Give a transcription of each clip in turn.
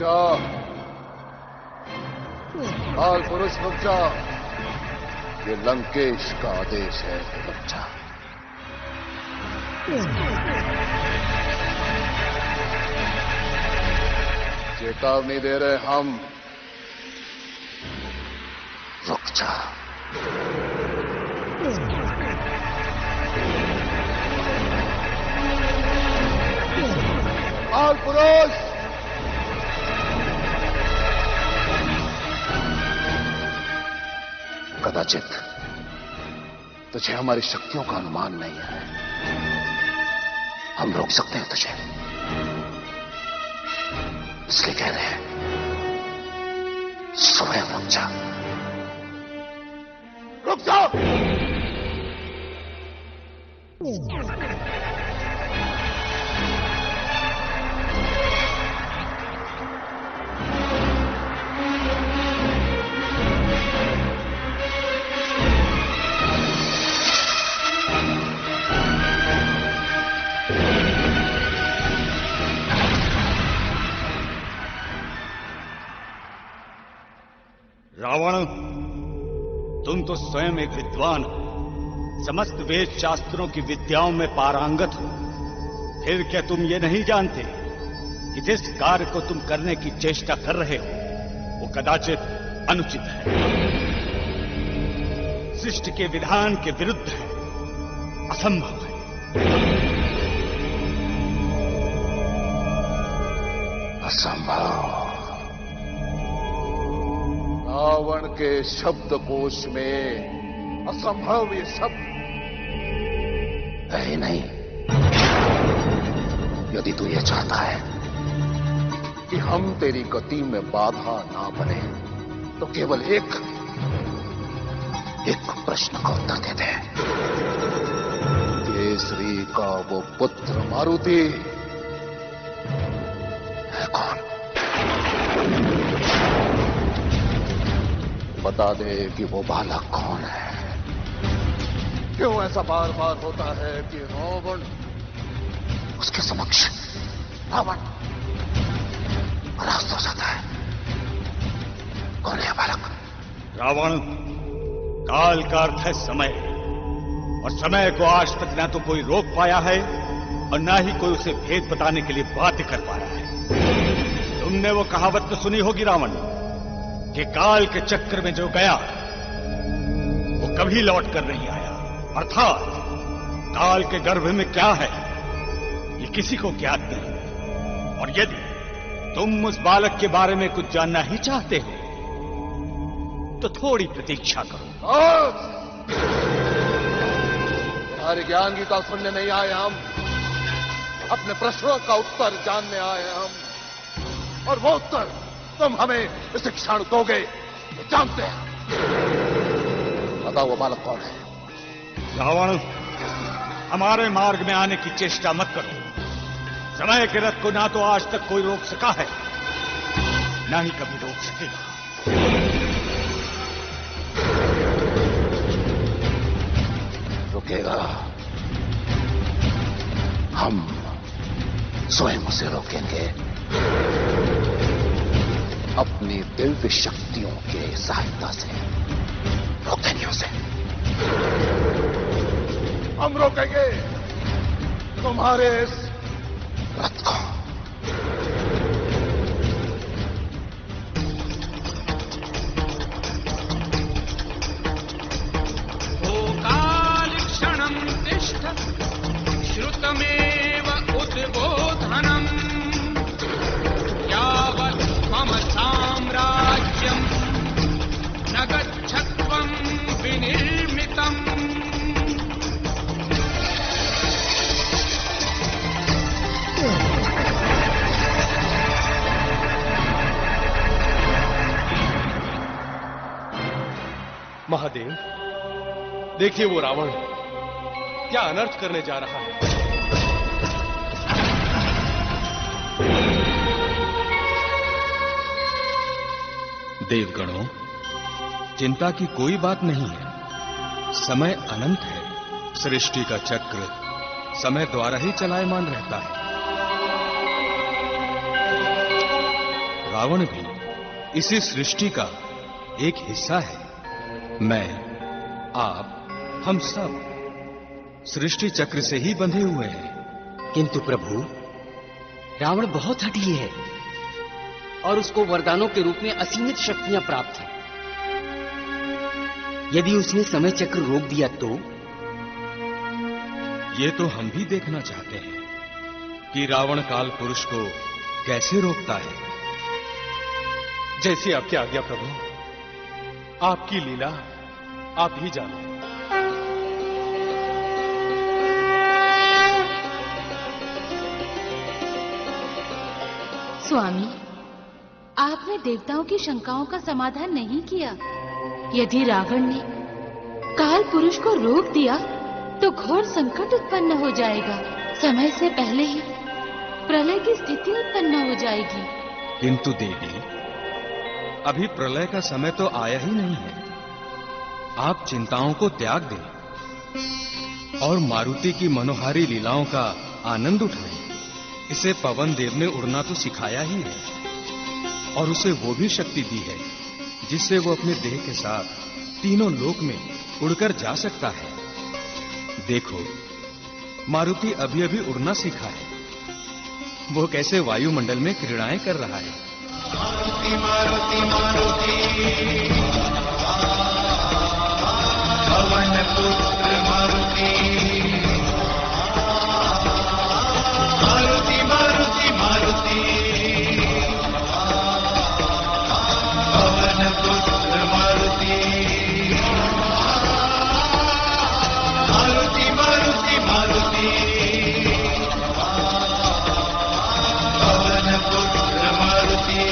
जा, काल पुरुष रुक जा। ये लंकेश का आदेश है, रुक जा। चेतावनी दे रहे हम, रुक जा। काल पुरुष, कदाचित तुझे हमारी शक्तियों का अनुमान नहीं है। हम रोक सकते हैं तुझे, इसलिए कह रहे हैं स्वयं रुक जा। रुक जा। रावण, तुम तो स्वयं एक विद्वान हो, समस्त वेद शास्त्रों की विद्याओं में पारंगत हो। फिर क्या तुम ये नहीं जानते कि जिस कार्य को तुम करने की चेष्टा कर रहे हो वो कदाचित अनुचित है, सृष्टि के विधान के विरुद्ध है, असंभव है। असंभव। रावण के शब्दकोश में असंभव ये शब्द है ही नहीं। यदि तू ये चाहता है कि हम तेरी गति में बाधा ना बने तो केवल एक प्रश्न का उत्तर दे दे। केसरी का वो पुत्र मारुति है कौन? बता दे कि वो बालक कौन है। क्यों ऐसा बार बार होता है कि रावण उसके समक्ष रावण परास्त हो जाता है? कौन है बालक? रावण, काल का अर्थ है समय, और समय को आज तक ना तो कोई रोक पाया है और ना ही कोई उसे भेद बताने के लिए बाध्य कर पाया है। तुमने वो कहावत तो सुनी होगी रावण, कि काल के चक्र में जो गया वो कभी लौट कर नहीं आया। अर्थात काल के गर्भ में क्या है ये किसी को ज्ञात नहीं। और यदि तुम उस बालक के बारे में कुछ जानना ही चाहते हो तो थोड़ी प्रतीक्षा करो। तुम्हारे ज्ञान गीता सुनने नहीं आए हम, अपने प्रश्नों का उत्तर जानने आए हम, और वो उत्तर तुम हमें इस क्षण दोगे, जानते हैं। बताओ वो बालक कौन है? रावण, हमारे मार्ग में आने की चेष्टा मत करो। समय के रथ को ना तो आज तक कोई रोक सका है, ना ही कभी रोक सकेगा। रुकेगा, हम स्वयं उसे रोकेंगे अपनी दिव्य शक्तियों के सहायता से। रोकेंगे उसे, हम रोकेंगे तुम्हारे इस रथ को। काल क्षणं तिष्ठ श्रुतमेव उद्बोधनम् यावत् मम साम्राज्यं न गच्छत्वं विनिर्मितम्। महादेव, देखिए वो रावण क्या अनर्थ करने जा रहा है। देवगणों, चिंता की कोई बात नहीं है। समय अनंत है। सृष्टि का चक्र समय द्वारा ही चलायमान रहता है। रावण भी इसी सृष्टि का एक हिस्सा है। मैं, आप, हम सब सृष्टि चक्र से ही बंधे हुए हैं। किंतु प्रभु, रावण बहुत हठी है और उसको वरदानों के रूप में असीमित शक्तियां प्राप्त हैं। यदि उसने समय चक्र रोक दिया तो? ये तो हम भी देखना चाहते हैं कि रावण काल पुरुष को कैसे रोकता है। जैसी आपकी आज्ञा प्रभु, आपकी लीला आप ही जाने। स्वामी, आपने देवताओं की शंकाओं का समाधान नहीं किया। यदि रावण ने काल पुरुष को रोक दिया तो घोर संकट उत्पन्न हो जाएगा। समय से पहले ही प्रलय की स्थिति उत्पन्न हो जाएगी। किंतु देवी, अभी प्रलय का समय तो आया ही नहीं है। आप चिंताओं को त्याग दें और मारुति की मनोहारी लीलाओं का आनंद उठाएं। इसे पवन देव ने उड़ना तो सिखाया ही है और उसे वो भी शक्ति दी है जिससे वो अपने देह के साथ तीनों लोक में उड़कर जा सकता है। देखो, मारुति अभी अभी उड़ना सीखा है। वो कैसे वायुमंडल में क्रीड़ाएं कर रहा है। मारुति मारुति मारुति, पवन पुत्र मारुति, मारुति मारुति मारुति, पवन पुत्र मारुति, मारुति मारुति मारुति, पवन पुत्र मारुति।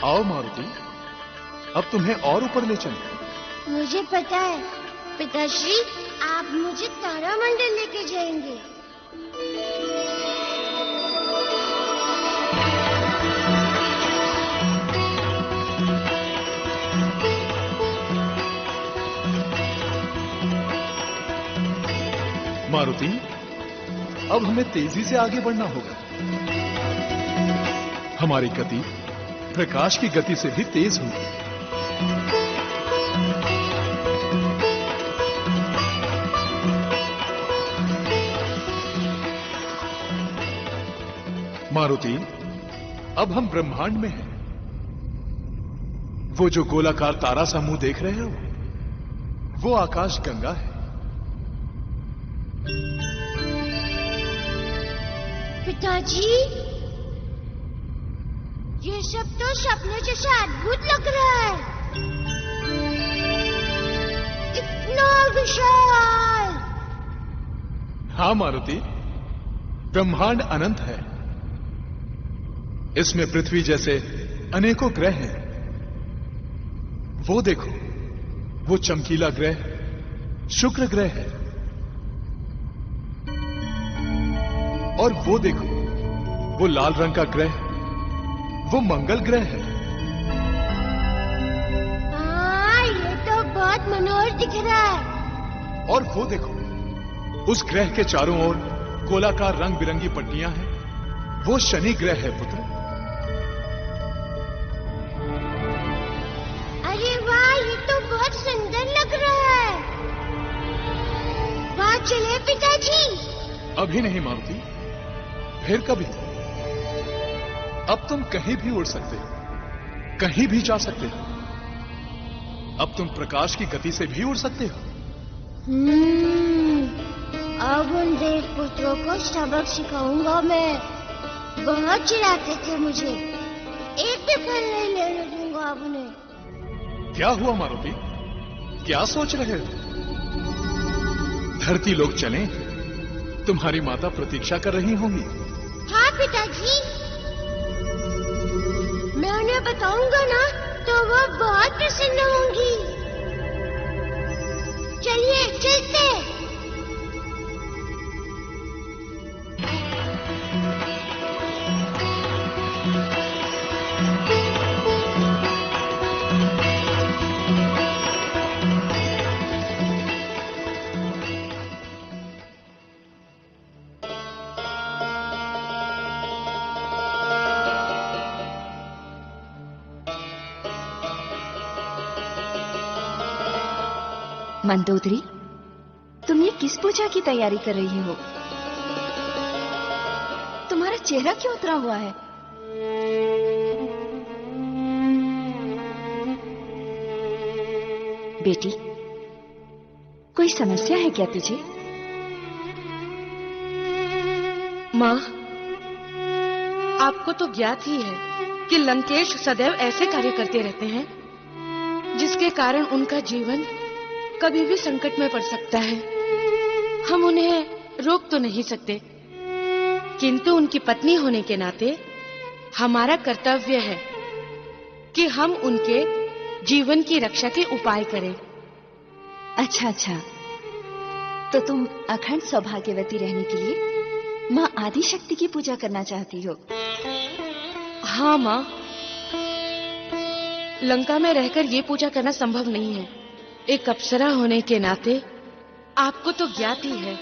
आओ मारुति, अब तुम्हें और ऊपर ले चलें। मुझे पता है पिताश्री, आप मुझे तारामंडल लेके जाएंगे। मारुति, अब हमें तेजी से आगे बढ़ना होगा। हमारी गति प्रकाश की गति से भी तेज होगी। मारुति, अब हम ब्रह्मांड में हैं। वो जो गोलाकार तारा समूह देख रहे हो, वो आकाश गंगा है। पिताजी, ये सब तो सपने जैसा अद्भुत लग रहा है। इतना विशाल। हाँ मारुति, ब्रह्मांड अनंत है। इसमें पृथ्वी जैसे अनेकों ग्रह हैं। वो देखो, वो चमकीला ग्रह शुक्र ग्रह है। और वो देखो, वो लाल रंग का ग्रह, वो मंगल ग्रह है। ये तो बहुत मनोहर दिख रहा है। और वो देखो, उस ग्रह के चारों ओर गोलाकार रंग बिरंगी पट्टियां हैं। वो शनि ग्रह है पुत्र। अरे वाह, ये तो बहुत सुंदर लग रहा है। वहां चले पिताजी। अभी नहीं मारुति, फिर कभी। अब तुम कहीं भी उड़ सकते हो। कहीं भी जा सकते हो। अब तुम प्रकाश की गति से भी उड़ सकते हो। अब उन देव पुत्रों को सबक सिखाऊंगा मैं। बहुत चिढ़ाते थे मुझे, एक भी फल नहीं लेने दूंगा अब उन्हें। क्या हुआ मारुति, क्या सोच रहे हो? धरती लोग चलें, तुम्हारी माता प्रतीक्षा कर रही होंगी। हाँ पिताजी, मैं उन्हें बताऊंगा ना तो वो बहुत प्रसन्न होंगी। चलिए चलते। मंदोदरी, तुम ये किस पूजा की तैयारी कर रही हो? तुम्हारा चेहरा क्यों उतरा हुआ है? बेटी, कोई समस्या है क्या तुझे? माँ, आपको तो ज्ञात ही है कि लंकेश सदैव ऐसे कार्य करते रहते हैं जिसके कारण उनका जीवन कभी भी संकट में पड़ सकता है। हम उन्हें रोक तो नहीं सकते, किंतु उनकी पत्नी होने के नाते हमारा कर्तव्य है कि हम उनके जीवन की रक्षा के उपाय करें। अच्छा, तो तुम अखंड सौभाग्यवती रहने के लिए माँ आदि शक्ति की पूजा करना चाहती हो? हाँ माँ, लंका में रहकर ये पूजा करना संभव नहीं है। एक अप्सरा होने के नाते आपको तो ज्ञात ही है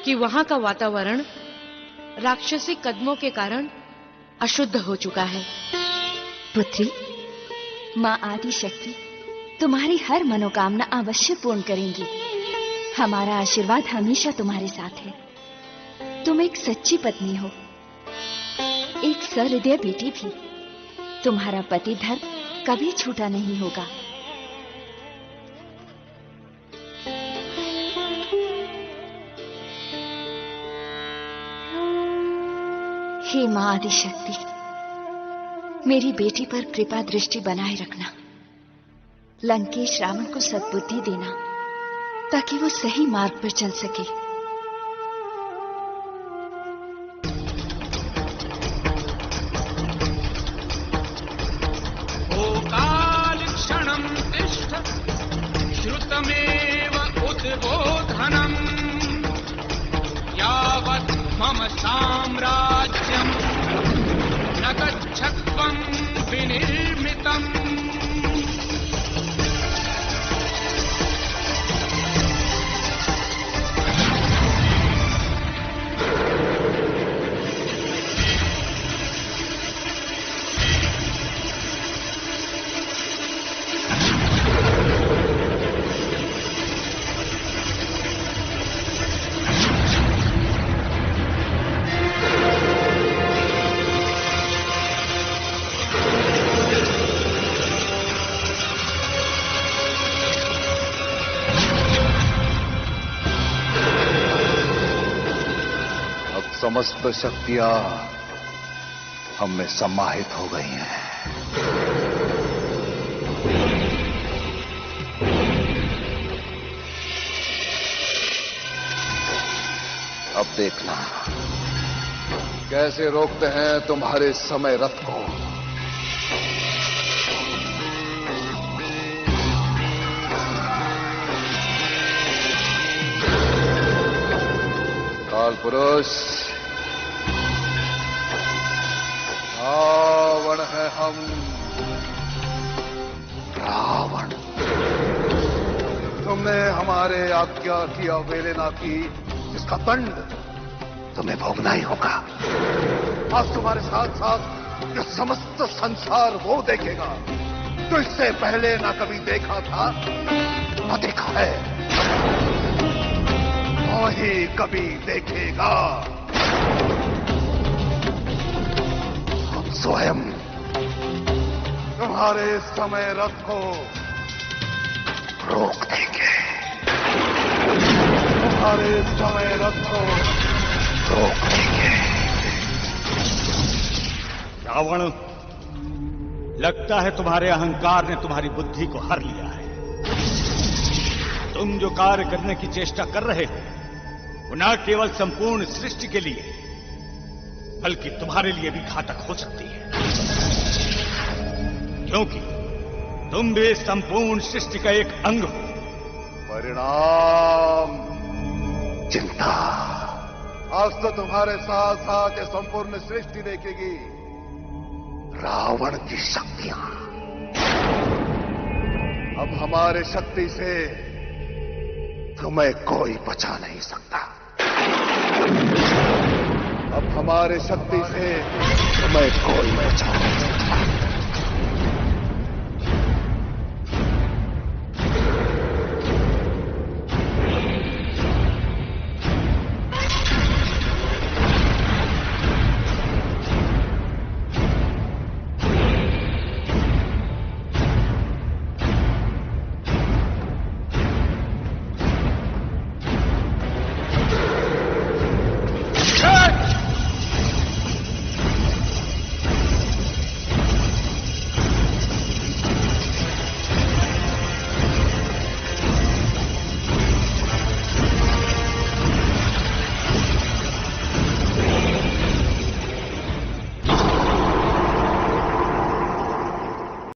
कि वहां का वातावरण राक्षसी कदमों के कारण अशुद्ध हो चुका है। पुत्री, माँ आदि शक्ति तुम्हारी हर मनोकामना अवश्य पूर्ण करेंगी। हमारा आशीर्वाद हमेशा तुम्हारे साथ है। तुम एक सच्ची पत्नी हो, एक सहृदय बेटी भी। तुम्हारा पति धर्म कभी छूटा नहीं होगा। हे मां आदिशक्ति, मेरी बेटी पर कृपा दृष्टि बनाए रखना। लंकेश रावण को सद्बुद्धि देना ताकि वो सही मार्ग पर चल सके। ओ काल क्षणं तिष्ठ श्रुतमेव उद्बोधनम् यावत् मम साम्राज्यं न गच्छत्वं विनिर्मितम्। समस्त शक्तियां हम में समाहित हो गई हैं। अब देखना कैसे रोकते हैं तुम्हारे समय रथ को। काल पुरुष, रावण है हम, रावण। तुमने हमारे आज्ञा की अवहेलना की, इसका दंड तुम्हें भोगना ही होगा। आज तुम्हारे साथ साथ यह समस्त संसार वो देखेगा तो इससे पहले ना कभी देखा था, न देखा है, वही कभी देखेगा। हम स्वयं तुम्हारे समय रथ को रोक देंगे, तुम्हारे समय रथ को रोक देंगे। रावण, लगता है तुम्हारे अहंकार ने तुम्हारी बुद्धि को हर लिया है। तुम जो कार्य करने की चेष्टा कर रहे हो वो न केवल संपूर्ण सृष्टि के लिए बल्कि तुम्हारे लिए भी घातक हो सकती है, क्योंकि तुम भी संपूर्ण सृष्टि का एक अंग हो। परिणाम चिंता। आज तो तुम्हारे साथ साथ ये संपूर्ण सृष्टि देखेगी रावण की शक्तियां। अब हमारे शक्ति से तुम्हें कोई बचा नहीं सकता। अब हमारे शक्ति से तुम्हें कोई बचा नहीं सकता।